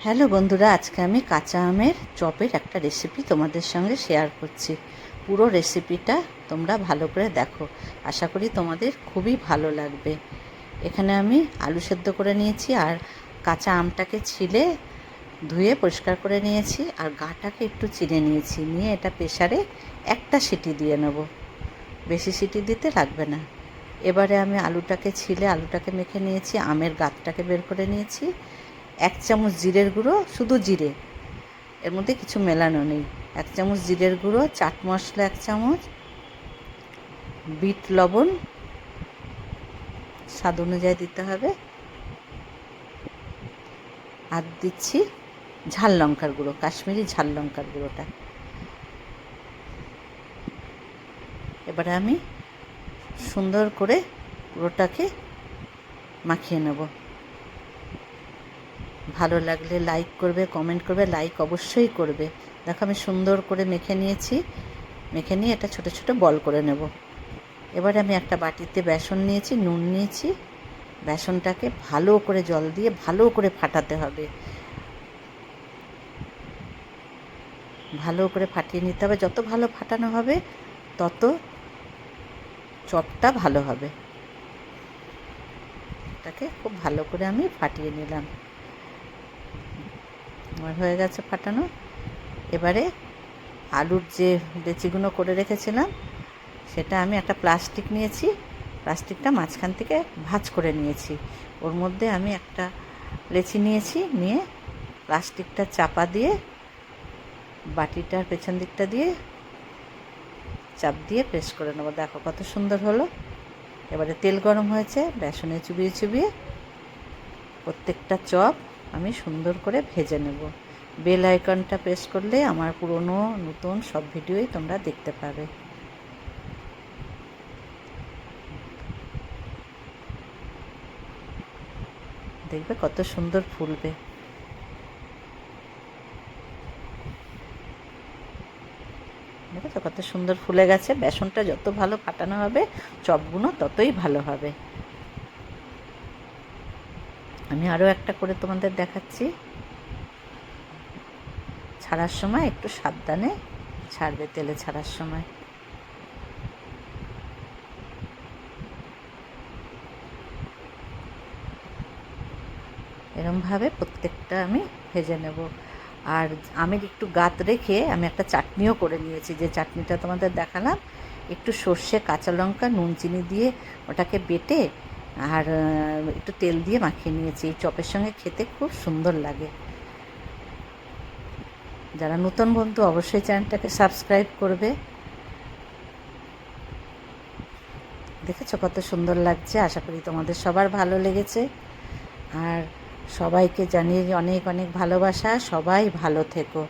Hello বন্ধুরা, আজকে আমি কাঁচা আমের চপের একটা রেসিপি তোমাদের সঙ্গে শেয়ার করছি। পুরো রেসিপিটা তোমরা ভালো করে দেখো, আশা করি তোমাদের খুবই ভালো লাগবে। এখানে আমি আলু সেদ্ধ করে নিয়েছি আর কাঁচা আমটাকে ছিলে ধুয়ে পরিষ্কার করে নিয়েছি আর গাটাকে একটু চিড়ে নিয়েছি, নিয়ে এটা প্রেসারে একটা সিটি দিয়ে নেব, বেশি সিটি দিতে লাগবে না। এবারে আমি আলুটাকে মেখে নিয়েছি, আমের গাঁটটাকে বের করে নিয়েছি। 1 চামচ জিরের গুঁড়ো, শুধু জিরে, এর মধ্যে কিছু মেলানো নেই। 1 চামচ জিরের গুঁড়ো, চাট মশলা 1 চামচ, বিট লবণ স্বাদ অনুযায়ী দিতে হবে, আর দিচ্ছি ঝাল লঙ্কার গুঁড়ো, কাশ্মীরি ঝাল লঙ্কার গুঁড়োটা। এবারে আমি সুন্দর করে পুরোটাকে মাখিয়ে নেব। ভালো লাগলে লাইক করবে, কমেন্ট করবে, লাইক অবশ্যই করবে। দেখো আমি সুন্দর করে মেখে নিয়েছি, মেখে নিয়ে এটা ছোট ছোট বল করে নেব। এবারে আমি একটা বাটিতে বেসন নিয়েছি, নুন নিয়েছি। বেসনটাকে ভালো করে জল দিয়ে ভালো করে ফাটাতে হবে, ভালো করে ফাটিয়ে নিতে হবে। যত ভালো ফাটানো হবে তত চপটা ভালো হবে। এটাকে খুব ভালো করে আমি ফাটিয়ে নিলাম, আমার হয়ে গেছে ফাটানো। এবারে আলুর যে লেচিগুলো করে রেখেছিলাম সেটা আমি একটা প্লাস্টিক নিয়েছি, প্লাস্টিকটা মাঝখান থেকে ভাঁজ করে নিয়েছি। ওর মধ্যে আমি একটা লেচি নিয়েছি, নিয়ে প্লাস্টিকটা চাপা দিয়ে বাটিটার পেছন দিকটা দিয়ে চাপ দিয়ে প্রেস করে নেবো। দেখো কত সুন্দর হলো। এবারে তেল গরম হয়েছে, বেসনে চুবিয়ে চুবিয়ে প্রত্যেকটা চপ আমি সুন্দর করে ভেজে নেব। বেল আইকনটা প্রেস করলে আমার পুরনো নতুন সব ভিডিওই তোমরা দেখতে পাবে। দেখবে কত সুন্দর ফুলবে। দেখো কত সুন্দর ফুলে গেছে। বেসনটা যত ভালো ফাটানো হবে চপগুলো ততই ভালো হবে। আমি আরও একটা করে তোমাদের দেখাচ্ছি। ছাড়ার সময় একটু সাবধানে ছাড়বে, তেলে ছাড়ার সময়। এরমভাবে প্রত্যেকটা আমি ভেজে নেব। আর আমের একটু গাত রেখে আমি একটা চাটনিও করে নিয়েছি, যে চাটনিটা তোমাদের দেখালাম। একটু সর্ষে, কাঁচা লঙ্কা, নুন চিনি দিয়ে ওটাকে বেটে আর একটু তেল দিয়ে মাখিয়ে নিয়েছি। এই চপের সঙ্গে খেতে খুব সুন্দর লাগে। যারা নতুন বন্ধু অবশ্যই চ্যানেলটাকে সাবস্ক্রাইব করবে। দেখেছো কত সুন্দর লাগছে, আশা করি তোমাদের সবার ভালো লেগেছে। আর সবাইকে জানিয়ে অনেক অনেক ভালোবাসা, সবাই ভালো থেকো।